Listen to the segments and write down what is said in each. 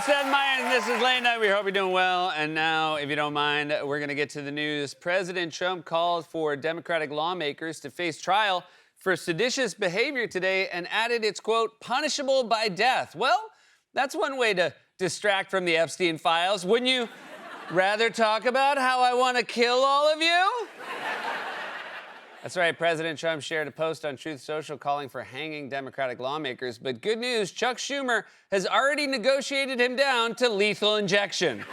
It's Ed Myers. This is Late Night. We hope you're doing well. And now, if you don't mind, we're going to get to the news. President Trump called for Democratic lawmakers to face trial for seditious behavior today and added it's, quote, punishable by death. Well, that's one way to distract from the Epstein files. Wouldn't you rather talk about how I want to kill all of you? That's right. President Trump shared a post on Truth Social calling for hanging Democratic lawmakers. But good news, Chuck Schumer has already negotiated him down to lethal injection.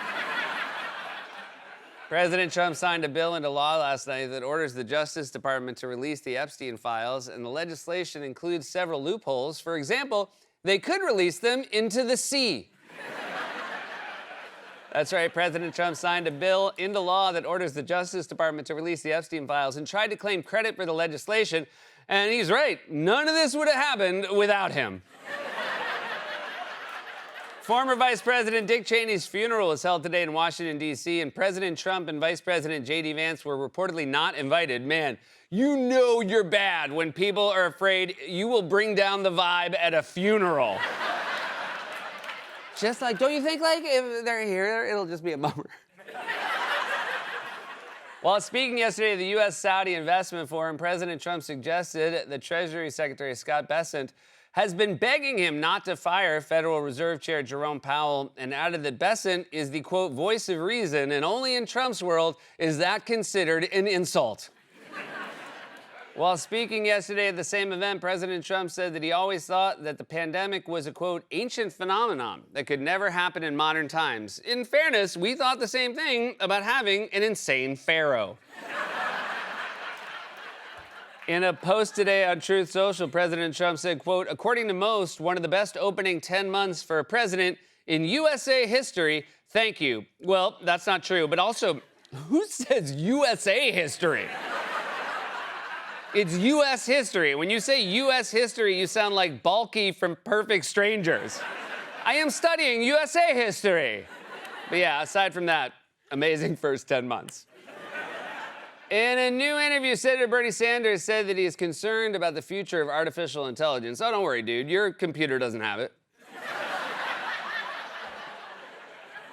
President Trump signed a bill into law last night that orders the Justice Department to release the Epstein files, and the legislation includes several loopholes. For example, they could release them into the sea. That's right, President Trump signed a bill into law that orders the Justice Department to release the Epstein files and tried to claim credit for the legislation. And he's right, none of this would have happened without him. Former Vice President Dick Cheney's funeral was held today in Washington, D.C., and President Trump and Vice President J.D. Vance were reportedly not invited. Man, you know you're bad when people are afraid you will bring down the vibe at a funeral. Just like, don't you think, like, if they're here, it'll just be a bummer? While speaking yesterday at the U.S.-Saudi Investment Forum, President Trump suggested that Treasury Secretary Scott Bessent has been begging him not to fire Federal Reserve Chair Jerome Powell, and added that Bessent is the, quote, voice of reason, and only in Trump's world is that considered an insult. While speaking yesterday at the same event, President Trump said that he always thought that the pandemic was a, quote, ancient phenomenon that could never happen in modern times. In fairness, we thought the same thing about having an insane pharaoh. In a post today on Truth Social, President Trump said, quote, according to most, one of the best opening 10 months for a president in USA history. Thank you. Well, that's not true, but also, who says USA history? It's U.S. history. When you say U.S. history, you sound like Balky from Perfect Strangers. I am studying USA history. But yeah, aside from that, amazing first 10 months. In a new interview, Senator Bernie Sanders said that he is concerned about the future of artificial intelligence. Oh, don't worry, dude. Your computer doesn't have it.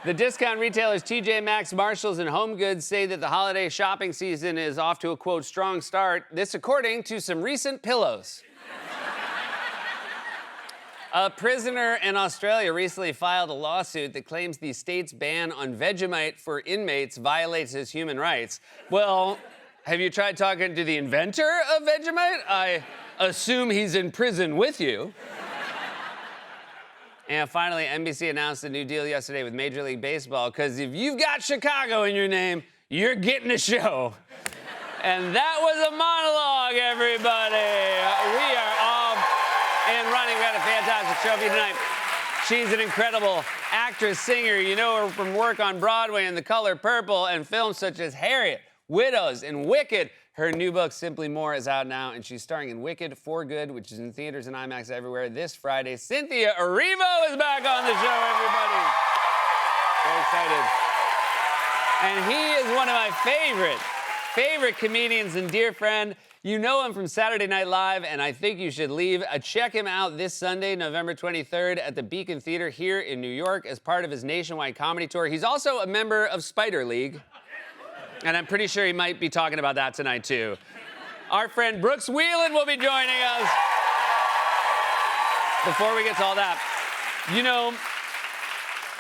The discount retailers TJ Maxx, Marshalls, and HomeGoods say that the holiday shopping season is off to a, quote, strong start. This according to some recent pillows. A prisoner in Australia recently filed a lawsuit that claims the state's ban on Vegemite for inmates violates his human rights. Well, have you tried talking to the inventor of Vegemite? I assume he's in prison with you. And finally, NBC announced a new deal yesterday with Major League Baseball, because if you've got Chicago in your name, you're getting a show. And that was a monologue, everybody. We are off and running. We got a fantastic show for you tonight. She's an incredible actress, singer. You know her from work on Broadway in The Color Purple and films such as Harriet, Widows, and Wicked. Her new book, Simply More, is out now, and she's starring in Wicked for Good, which is in theaters and IMAX everywhere this Friday. Cynthia Erivo is back on the show, everybody. Very excited. And he is one of my favorite comedians and dear friend. You know him from Saturday Night Live, and I think you should leave. Check him out this Sunday, November 23rd, at the Beacon Theater here in New York as part of his nationwide comedy tour. He's also a member of Spider League. And I'm pretty sure he might be talking about that tonight, too. Our friend Brooks Wheelan will be joining us. Before we get to all that, you know,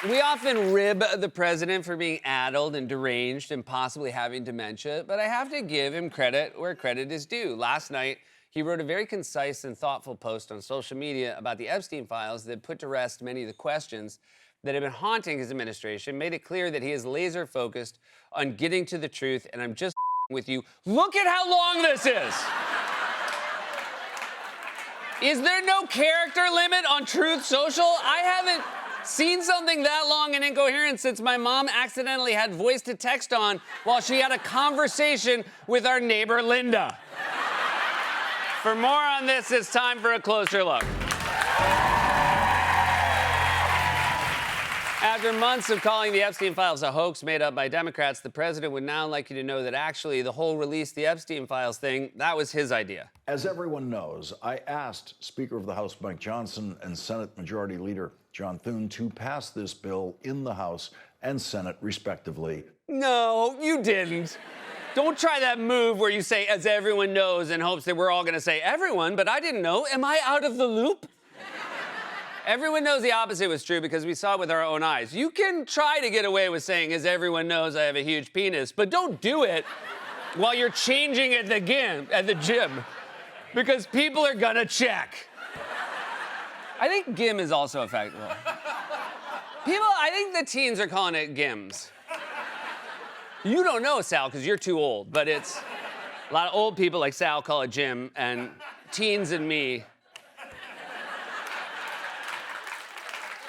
we often rib the president for being addled and deranged and possibly having dementia, but I have to give him credit where credit is due. Last night, he wrote a very concise and thoughtful post on social media about the Epstein files that put to rest many of the questions that have been haunting his administration, made it clear that he is laser-focused on getting to the truth, and I'm just with you. Look at how long this is! Is there no character limit on Truth Social? I haven't seen something that long and incoherent since my mom accidentally had voice-to-text on while she had a conversation with our neighbor Linda. For more on this, it's time for a closer look. After months of calling the Epstein files a hoax made up by Democrats, the president would now like you to know that actually the whole release the Epstein files thing, that was his idea. As everyone knows, I asked Speaker of the House Mike Johnson and Senate Majority Leader John Thune, to pass this bill in the House and Senate, respectively. No, you didn't. Don't try that move where you say, as everyone knows, in hopes that we're all going to say, everyone, but I didn't know. Am I out of the loop? Everyone knows the opposite was true because we saw it with our own eyes. You can try to get away with saying, as everyone knows, I have a huge penis, but don't do it while you're changing at the gym, because people are gonna check. I think gym is also effective. I think the teens are calling it gims. You don't know, Sal, because you're too old, but it's a lot of old people like Sal call it gym, and teens and me.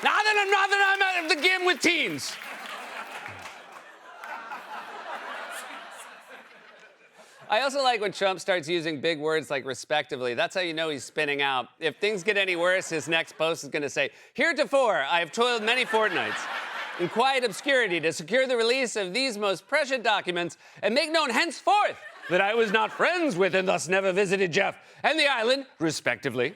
Not that I'm at the gym with teens. I also like when Trump starts using big words like respectively. That's how you know he's spinning out. If things get any worse, his next post is going to say, heretofore, I have toiled many fortnights in quiet obscurity to secure the release of these most precious documents and make known henceforth that I was not friends with and thus never visited Jeff and the island, respectively.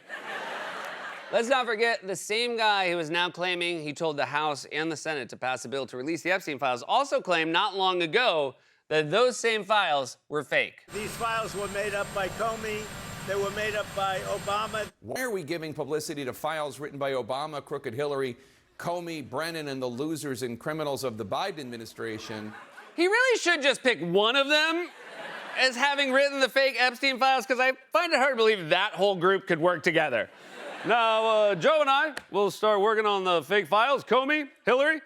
Let's not forget the same guy who is now claiming he told the House and the Senate to pass a bill to release the Epstein files also claimed not long ago that those same files were fake. These files were made up by Comey. They were made up by Obama. Why are we giving publicity to files written by Obama, crooked Hillary, Comey, Brennan, and the losers and criminals of the Biden administration? He really should just pick one of them as having written the fake Epstein files, because I find it hard to believe that whole group could work together. Now, Joe and I will start working on the fake files. Comey, Hillary,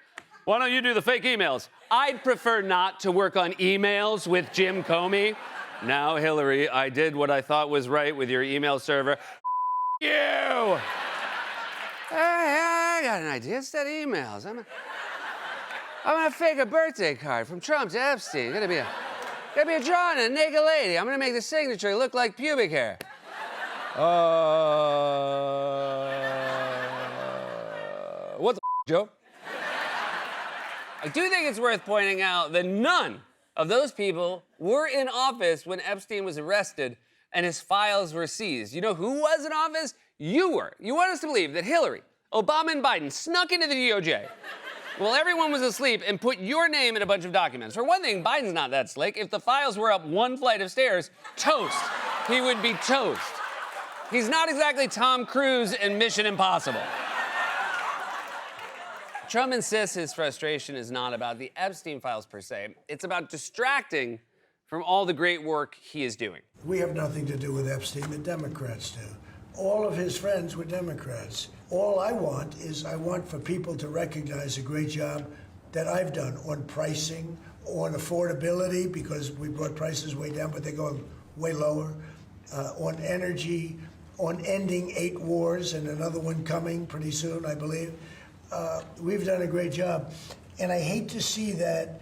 why don't you do the fake emails? I'd prefer not to work on emails with Jim Comey. Now, Hillary, I did what I thought was right with your email server. You! I got an idea. Instead of emails, I'm gonna fake a birthday card from Trump to Epstein. Gonna be a drawing of a naked lady. I'm gonna make the signature look like pubic hair. What the Joe? I do think it's worth pointing out that none of those people were in office when Epstein was arrested and his files were seized. You know who was in office? You were. You want us to believe that Hillary, Obama, and Biden snuck into the DOJ while everyone was asleep and put your name in a bunch of documents. For one thing, Biden's not that slick. If the files were up one flight of stairs, toast. He would be toast. He's not exactly Tom Cruise in Mission Impossible. Trump insists his frustration is not about the Epstein files per se. It's about distracting from all the great work he is doing. We have nothing to do with Epstein. The Democrats do. All of his friends were Democrats. All I want for people to recognize the great job that I've done on pricing, on affordability, because we brought prices way down, but they're going way lower, on energy, on ending 8 wars and another one coming pretty soon, I believe. We've done a great job. And I hate to see that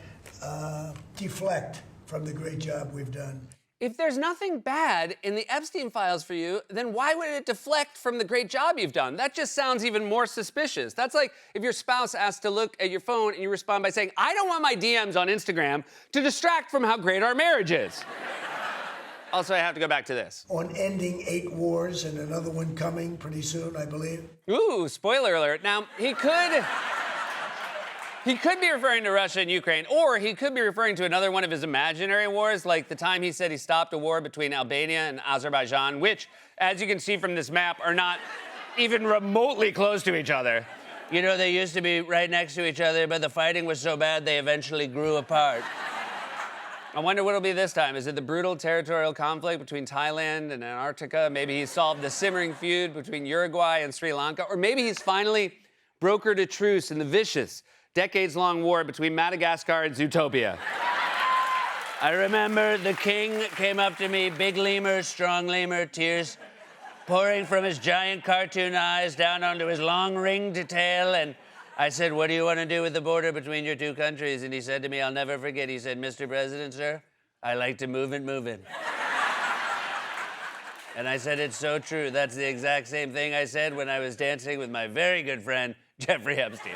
deflect from the great job we've done. If there's nothing bad in the Epstein files for you, then why would it deflect from the great job you've done? That just sounds even more suspicious. That's like if your spouse asks to look at your phone and you respond by saying, I don't want my DMs on Instagram to distract from how great our marriage is. Also, I have to go back to this. On ending 8 wars and another one coming pretty soon, I believe. Ooh, spoiler alert. Now, he could be referring to Russia and Ukraine, or he could be referring to another one of his imaginary wars, like the time he said he stopped a war between Albania and Azerbaijan, which, as you can see from this map, are not even remotely close to each other. You know, they used to be right next to each other, but the fighting was so bad they eventually grew apart. I wonder what it'll be this time. Is it the brutal territorial conflict between Thailand and Antarctica? Maybe he's solved the simmering feud between Uruguay and Sri Lanka? Or maybe he's finally brokered a truce in the vicious, decades-long war between Madagascar and Zootopia. I remember the king came up to me, big lemur, strong lemur, tears pouring from his giant cartoon eyes down onto his long ringed tail, and I said, what do you want to do with the border between your two countries? And he said to me, I'll never forget, he said, Mr. President, sir, I like to move it. And I said, it's so true. That's the exact same thing I said when I was dancing with my very good friend, Jeffrey Epstein.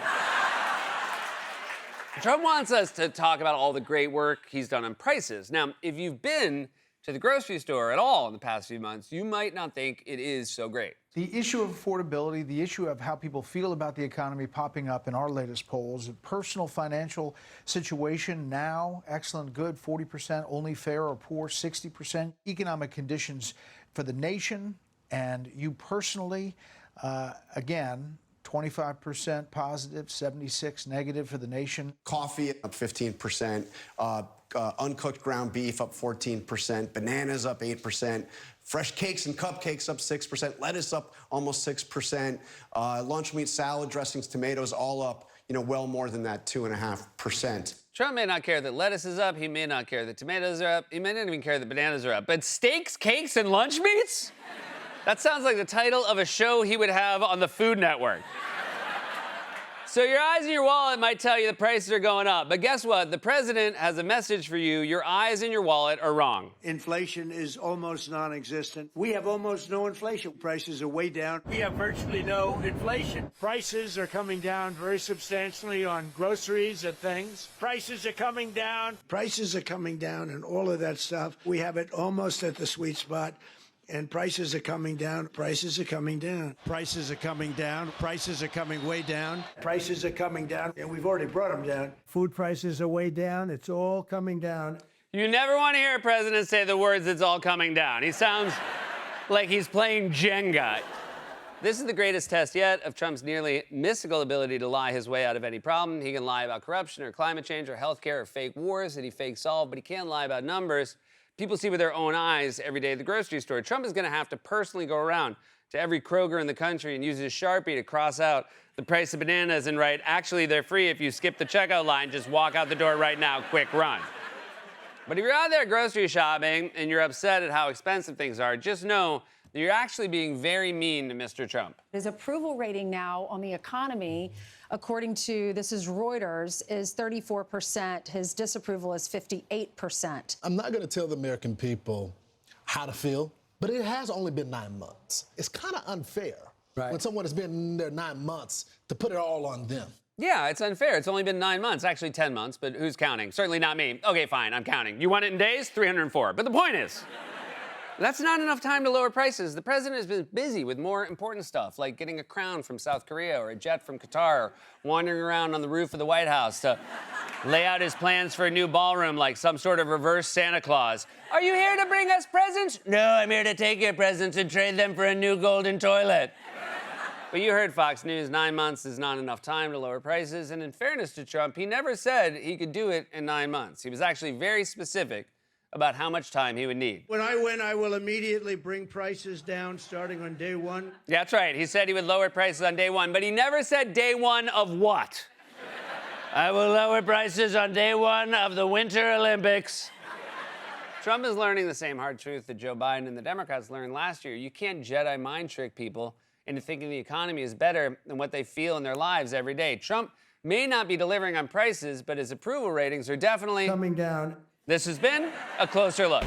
Trump wants us to talk about all the great work he's done on prices. Now, if you've been to the grocery store at all in the past few months, you might not think it is so great. The issue of affordability, the issue of how people feel about the economy popping up in our latest polls, personal financial situation now, excellent, good, 40%, only fair or poor, 60%, economic conditions for the nation and you personally, again, 25% positive, 76 negative for the nation. Coffee up 15%, uncooked ground beef up 14%, bananas up 8%, fresh cakes and cupcakes up 6%, lettuce up almost 6%, lunch meat, salad dressings, tomatoes all up, well more than that 2.5%. Trump may not care that lettuce is up. He may not care that tomatoes are up. He may not even care that bananas are up. But steaks, cakes, and lunch meats? That sounds like the title of a show he would have on the Food Network. So your eyes and your wallet might tell you the prices are going up. But guess what? The president has a message for you. Your eyes and your wallet are wrong. Inflation is almost non-existent. We have almost no inflation. Prices are way down. We have virtually no inflation. Prices are coming down very substantially on groceries and things. Prices are coming down. Prices are coming down and all of that stuff. We have it almost at the sweet spot. And prices are coming down. Prices are coming down. Prices are coming down. Prices are coming way down. Prices are coming down, and we've already brought them down. Food prices are way down. It's all coming down. You never want to hear a president say the words, "it's all coming down." He sounds like he's playing Jenga. This is the greatest test yet of Trump's nearly mystical ability to lie his way out of any problem. He can lie about corruption or climate change or healthcare or fake wars that he fake solved, but he can't lie about numbers. People see with their own eyes every day at the grocery store. Trump is going to have to personally go around to every Kroger in the country and use his Sharpie to cross out the price of bananas and write, "Actually, they're free if you skip the checkout line. Just walk out the door right now. Quick run." But if you're out there grocery shopping and you're upset at how expensive things are, just know that you're actually being very mean to Mr. Trump. His approval rating now on the economy, according to, this is Reuters, is 34%. His disapproval is 58%. I'm not going to tell the American people how to feel, but it has only been 9 months. It's kind of unfair when someone has been there 9 months to put it all on them. Yeah, it's unfair. It's only been 9 months, actually 10 months, but who's counting? Certainly not me. Okay, fine, I'm counting. You want it in days? 304. But the point is, that's not enough time to lower prices. The president has been busy with more important stuff, like getting a crown from South Korea or a jet from Qatar, or wandering around on the roof of the White House to lay out his plans for a new ballroom like some sort of reverse Santa Claus. Are you here to bring us presents? No, I'm here to take your presents and trade them for a new golden toilet. But you heard Fox News, 9 months is not enough time to lower prices. And in fairness to Trump, he never said he could do it in 9 months. He was actually very specific about how much time he would need. When I win, I will immediately bring prices down starting on day one. That's right. He said he would lower prices on day one, but he never said day one of what? I will lower prices on day one of the Winter Olympics. Trump is learning the same hard truth that Joe Biden and the Democrats learned last year. You can't Jedi mind trick people into thinking the economy is better than what they feel in their lives every day. Trump may not be delivering on prices, but his approval ratings are definitely Coming down. This has been A Closer Look.